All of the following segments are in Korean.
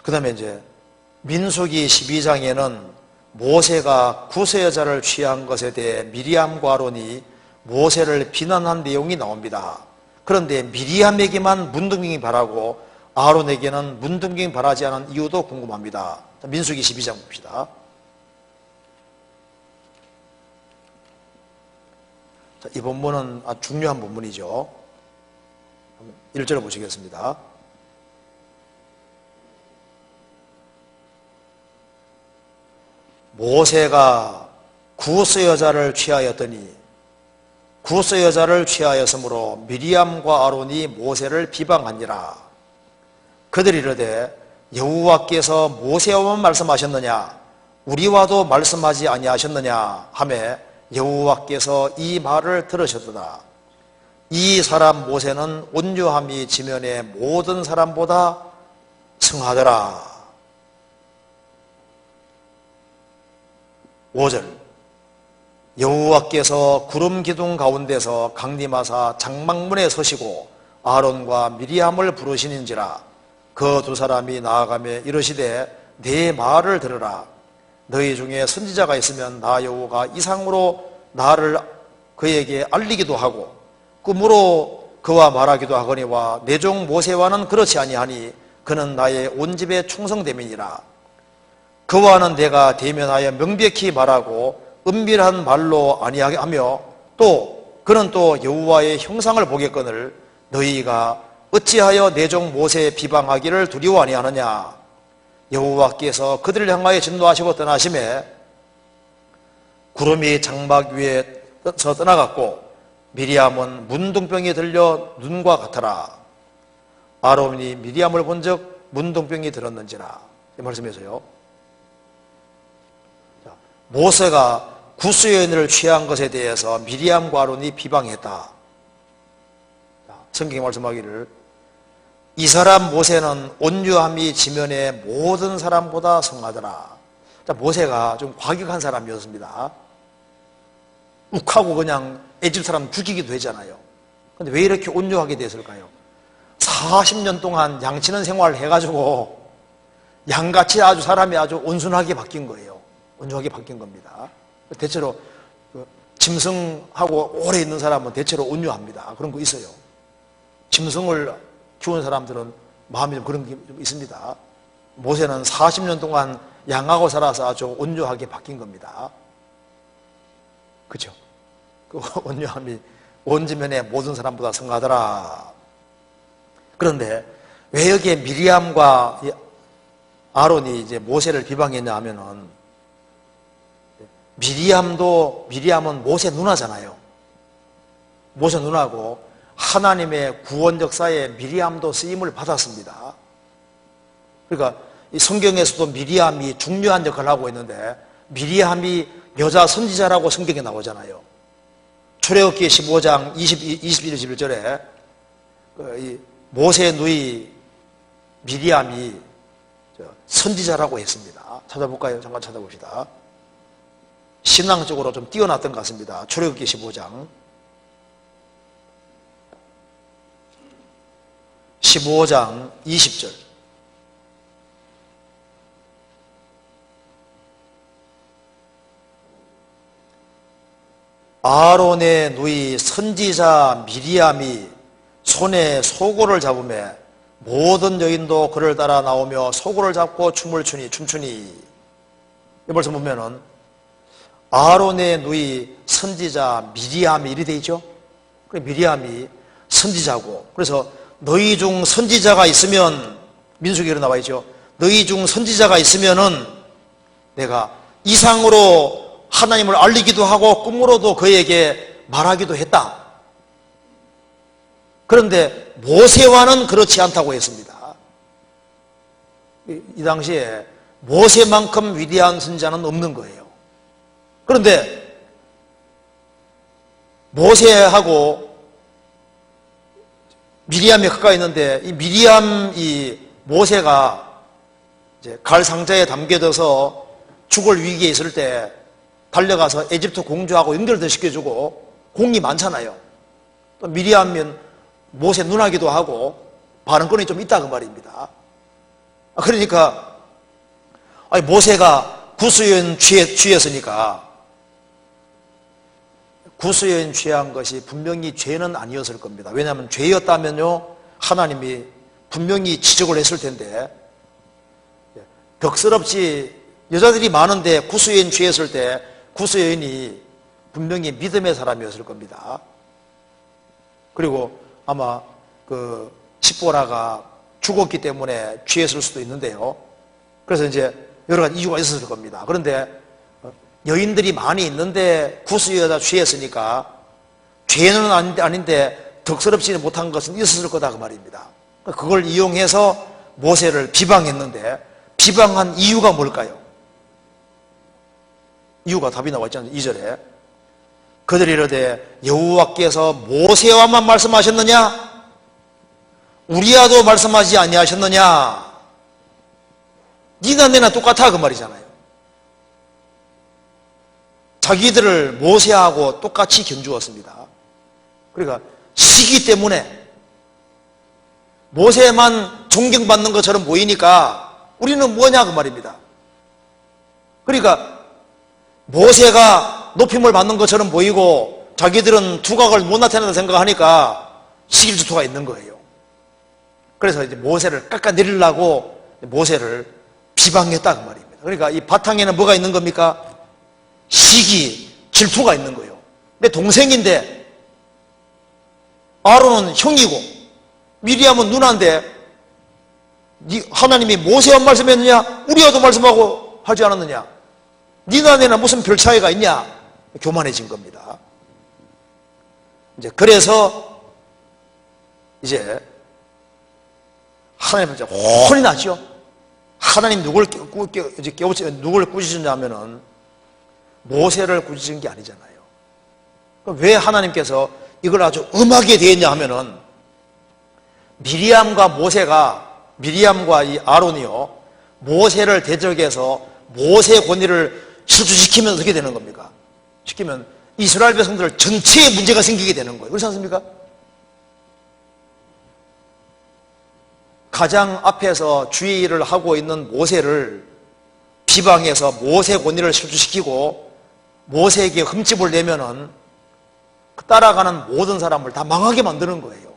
그 다음에 이제 민수기 12장에는 모세가 구스 여자를 취한 것에 대해 미리암과 아론이 모세를 비난한 내용이 나옵니다. 그런데 미리암에게만 문둥병이 바라고 아론에게는 문둥병이 바라지 않은 이유도 궁금합니다. 민수기 12장 봅시다. 이 본문은 아주 중요한 본문이죠. 1절을 보시겠습니다. 모세가 구스 여자를 취하였더니 구스 여자를 취하였으므로 미리암과 아론이 모세를 비방하니라. 그들이 이르되 여호와께서 모세와만 말씀하셨느냐 우리와도 말씀하지 아니하셨느냐 하매 여호와께서 이 말을 들으셨도다. 이 사람 모세는 온유함이 지면의 모든 사람보다 승하더라. 5절 여호와께서 구름 기둥 가운데서 강림하사 장막문에 서시고 아론과 미리암을 부르시는지라. 그 두 사람이 나아가며 이르시되 내 말을 들으라. 너희 중에 선지자가 있으면 나 여호와가 이상으로 나를 그에게 알리기도 하고 꿈으로 그와 말하기도 하거니와 내 종 모세와는 그렇지 아니하니 그는 나의 온 집에 충성됨이니라. 그와는 내가 대면하여 명백히 말하고 은밀한 말로 아니하게 하며 또 그는 또 여호와의 형상을 보겠거늘 너희가 어찌하여 내 종 모세 비방하기를 두려워 아니하느냐. 여호와께서 그들을 향하여 진노하시고 떠나심에 구름이 장막 위에서 떠나갔고 미리암은 문둥병이 들려 눈과 같더라. 아론이 미리암을 본즉 문둥병이 들었는지라. 이 말씀에서요. 모세가 구스 여인을 취한 것에 대해서 미리암과 아론이 비방했다. 성경이 말씀하기를 이 사람 모세는 온유함이 지면의 모든 사람보다 성하더라. 모세가 좀 과격한 사람이었습니다. 욱하고 그냥 애집 사람 죽이기도 했잖아요. 근데 왜 이렇게 온유하게 됐을까요? 40년 동안 양치는 생활을 해가지고 양같이 아주 사람이 아주 온순하게 바뀐 거예요. 온유하게 바뀐 겁니다. 대체로 짐승하고 오래 있는 사람은 대체로 온유합니다. 그런 거 있어요. 짐승을 키우는 사람들은 마음이 좀 그런 게 좀 있습니다. 모세는 40년 동안 양하고 살아서 아주 온유하게 바뀐 겁니다. 그죠? 그 온유함이 온 지면의 모든 사람보다 성하더라. 그런데 왜 여기에 미리암과 아론이 이제 모세를 비방했냐 하면은 미리암은 모세 누나잖아요. 모세 누나고 하나님의 구원 역사에 미리암도 쓰임을 받았습니다. 그러니까 이 성경에서도 미리암이 중요한 역할을 하고 있는데 미리암이 여자 선지자라고 성경에 나오잖아요. 출애굽기 15장 21, 21절에 모세 누이 미리암이 선지자라고 했습니다. 찾아볼까요? 잠깐 찾아봅시다. 신앙적으로 좀 뛰어났던 것 같습니다. 출애굽기 15장 20절 아론의 누이 선지자 미리암이 손에 소고를 잡으며 모든 여인도 그를 따라 나오며 소고를 잡고 춤추니 이 벌써 보면은 아론의 누이 선지자 미리암이 이리 돼 있죠. 미리암이 선지자고 그래서 너희 중 선지자가 있으면 민수기로 나와 있죠. 너희 중 선지자가 있으면은 내가 이상으로 하나님을 알리기도 하고 꿈으로도 그에게 말하기도 했다. 그런데 모세와는 그렇지 않다고 했습니다. 이 당시에 모세만큼 위대한 선지자는 없는 거예요. 그런데 모세하고 미리암이 가까이 있는데 이 모세가 이제 갈 상자에 담겨져서 죽을 위기에 있을 때 달려가서 에집트 공주하고 연결도 시켜주고 공이 많잖아요. 또 미리암은 모세 누나기도 하고 발언권이 좀 있다 그 말입니다. 그러니까 모세가 구수여인 취했으니까 구수여인 취한 것이 분명히 죄는 아니었을 겁니다. 왜냐하면 죄였다면요 하나님이 분명히 지적을 했을 텐데, 벽스럽지 여자들이 많은데 구수여인 취했을 때 구수여인이 분명히 믿음의 사람이었을 겁니다. 그리고 아마 그 십보라가 죽었기 때문에 취했을 수도 있는데요. 그래서 이제 여러 가지 이유가 있었을 겁니다. 그런데 여인들이 많이 있는데 구수여자 취했으니까 죄는 아닌데 덕스럽지 못한 것은 있었을 거다 그 말입니다. 그걸 이용해서 모세를 비방했는데 비방한 이유가 뭘까요? 이유가 답이 나와 있잖아요. 2절에 그들이 이르되 여호와께서 모세와만 말씀하셨느냐? 우리와도 말씀하지 아니하셨느냐? 니나 내나 똑같아 그 말이잖아요. 자기들을 모세하고 똑같이 견주었습니다. 그러니까 시기 때문에 모세만 존경받는 것처럼 보이니까 우리는 뭐냐 그 말입니다. 그러니까 모세가 높임을 받는 것처럼 보이고 자기들은 두각을 못 나타낸다 생각하니까 시기 질투가 있는 거예요. 그래서 이제 모세를 깎아내리려고 모세를 비방했다 그 말입니다. 그러니까 이 바탕에는 뭐가 있는 겁니까? 시기, 질투가 있는 거예요. 내 동생인데 아론은 형이고 미리암은 누나인데 하나님이 모세와 말씀했느냐? 우리와도 말씀하고 하지 않았느냐? 니나 내나 무슨 별 차이가 있냐? 교만해진 겁니다. 이제 그래서 이제 하나님은 이제 혼이 나죠. 하나님 누굴 꾸짖으냐 하면은 모세를 꾸짖은 게 아니잖아요. 왜 하나님께서 이걸 아주 음하게 되었냐 하면은 미리암과 이 아론이요 모세를 대적해서 모세 권위를 실추시키면 어떻게 되는 겁니까? 시키면 이스라엘 백성들 전체에 문제가 생기게 되는 거예요. 그렇지 않습니까? 가장 앞에서 주의 일을 하고 있는 모세를 비방해서 모세 권위를 실추시키고 모세에게 흠집을 내면은 따라가는 모든 사람을 다 망하게 만드는 거예요.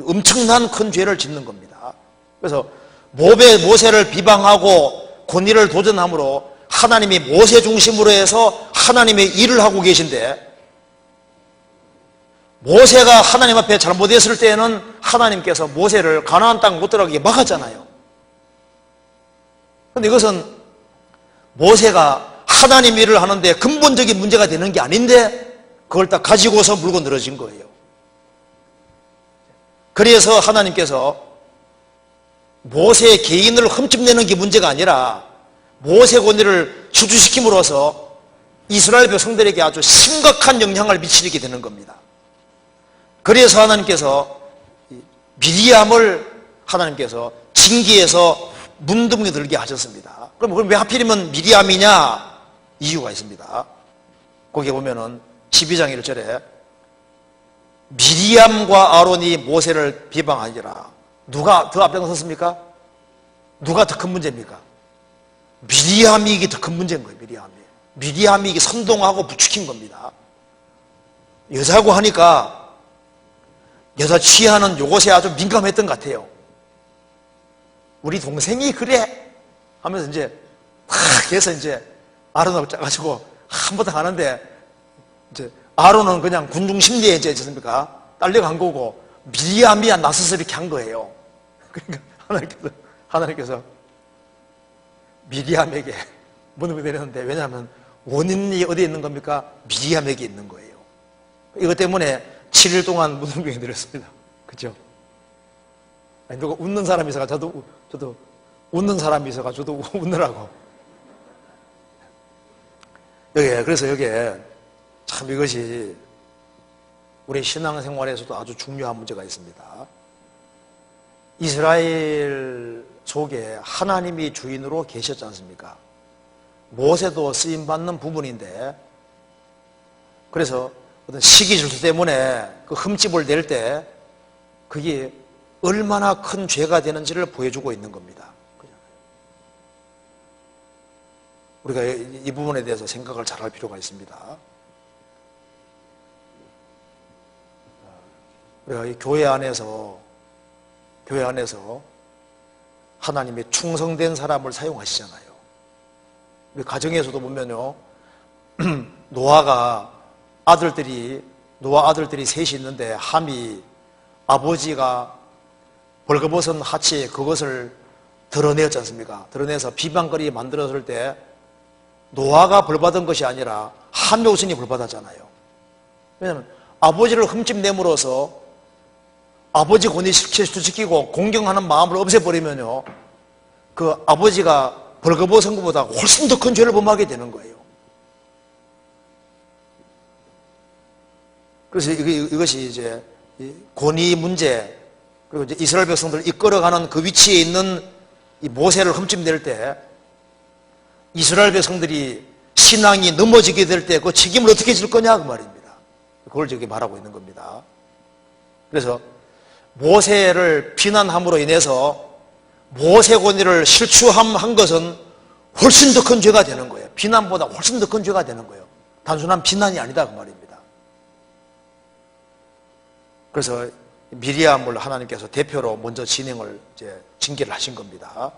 엄청난 큰 죄를 짓는 겁니다. 그래서 모세를 비방하고 권위를 도전함으로 하나님이 모세 중심으로 해서 하나님의 일을 하고 계신데, 모세가 하나님 앞에 잘못했을 때에는 하나님께서 모세를 가나안 땅 못 들어가게 막았잖아요. 그런데 이것은 모세가 하나님 일을 하는데 근본적인 문제가 되는 게 아닌데 그걸 딱 가지고서 물고 늘어진 거예요. 그래서 하나님께서 모세의 개인을 흠집내는 게 문제가 아니라 모세 권위를 수주시킴으로써 이스라엘 백성들에게 아주 심각한 영향을 미치게 되는 겁니다. 그래서 하나님께서 미리암을 하나님께서 징계해서 문둥이 들게 하셨습니다. 그럼 왜 하필이면 미리암이냐? 이유가 있습니다. 거기에 보면은 12장 1절에 미리암과 아론이 모세를 비방하니라. 누가 더 앞장섰습니까? 누가 더 큰 문제입니까? 미리암이 이게 더 큰 문제인 거예요. 미리암이 이게 선동하고 부추긴 겁니다. 여자고 하니까 여자 취하는 요것에 아주 민감했던 것 같아요. 우리 동생이 그래 하면서 이제 그래서 이제 아론하고 짜가지고 한바탕 하는데 이제 아론은 그냥 군중심리에 이제 있습니까? 딸려간 거고 미리암이야 나서서 이렇게 한 거예요. 그러니까 하나님께서 미리암에게 무덤이 내렸는데, 왜냐하면 원인이 어디에 있는 겁니까? 미리암에게 있는 거예요. 이것 때문에 7일 동안 무덤병이 내렸습니다. 그죠? 누가 웃는 사람이 있어가 저도 웃는 사람이 있어가 저도 웃느라고. 그래서 여기에 참 이것이 우리 신앙생활에서도 아주 중요한 문제가 있습니다. 이스라엘 속에 하나님이 주인으로 계셨지 않습니까? 모세도 쓰임받는 부분인데, 그래서 어떤 시기 질투 때문에 그 흠집을 낼 때 그게 얼마나 큰 죄가 되는지를 보여주고 있는 겁니다. 우리가 이 부분에 대해서 생각을 잘 할 필요가 있습니다. 우리가 이 교회 안에서 하나님의 충성된 사람을 사용하시잖아요. 우리 가정에서도 보면요, 노아 아들들이 셋이 있는데 함이 아버지가 벌거벗은 하치에 그것을 드러내었지 않습니까? 드러내서 비방거리 만들었을 때 노아가 벌받은 것이 아니라 함의 우선이 벌받았잖아요. 왜냐하면 아버지를 흠집 내므로서 아버지 권위 실추시키고 공경하는 마음을 없애버리면요, 그 아버지가 벌거벗은 것보다 훨씬 더 큰 죄를 범하게 되는 거예요. 그래서 이것이 이제 권위 문제, 그리고 이제 이스라엘 백성들을 이끌어가는 그 위치에 있는 이 모세를 흠집낼 때 이스라엘 백성들이 신앙이 넘어지게 될 때 그 책임을 어떻게 질 거냐 그 말입니다. 그걸 저기 말하고 있는 겁니다. 그래서 모세를 비난함으로 인해서 모세 권위를 실추한 것은 훨씬 더 큰 죄가 되는 거예요. 비난보다 훨씬 더 큰 죄가 되는 거예요. 단순한 비난이 아니다 그 말입니다. 그래서 미리암을 하나님께서 대표로 먼저 징계를 하신 겁니다.